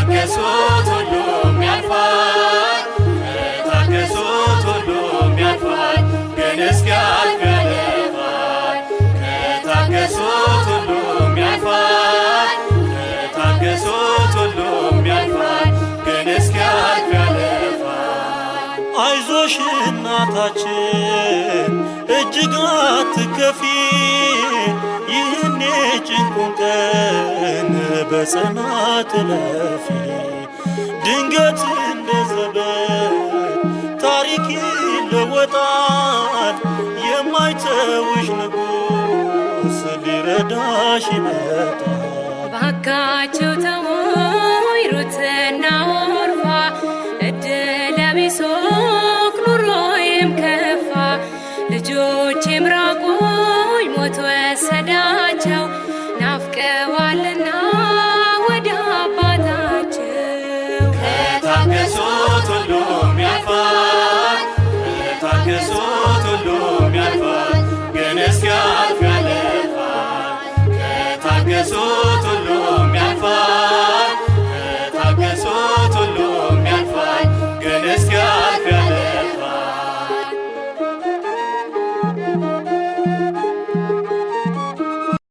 ከታገሱት ሁሉም ያልፋል ከታገሱት ሁሉም ያልፋል ግን እስኪያልፍ ያልፋል ከታገሱት ሁሉም ያልፋል ከታገሱት ሁሉም ያልፋል ግን እስኪያልፍ ያልፋል። አይዞሽ እናታችን እጅግ አትከፊ ይህኔ ጭንቁን ቀን በጽናት እለፊ። ድንገት እንደ ዘበት ታሪክ ይለወጣል የማይተውሽ ንጉሥ ሊረዳሽ ይመጣል። ባካችሁ ተውኝ ሩትና ኦርፋ እድለ ቢሶክ ኑሮዬም ከፋ ልጆቼም ራቁኝ ሞት ወሰዳቸው ናፍቀዋልና ወደ አባታቸው። ከታገሱት ሁሉም ያልፋል ከታገሱት ሁሉም ያልፋል ግን እስኪያልፍ ያልፋል ከታገሱት ሁሉም ያልፋል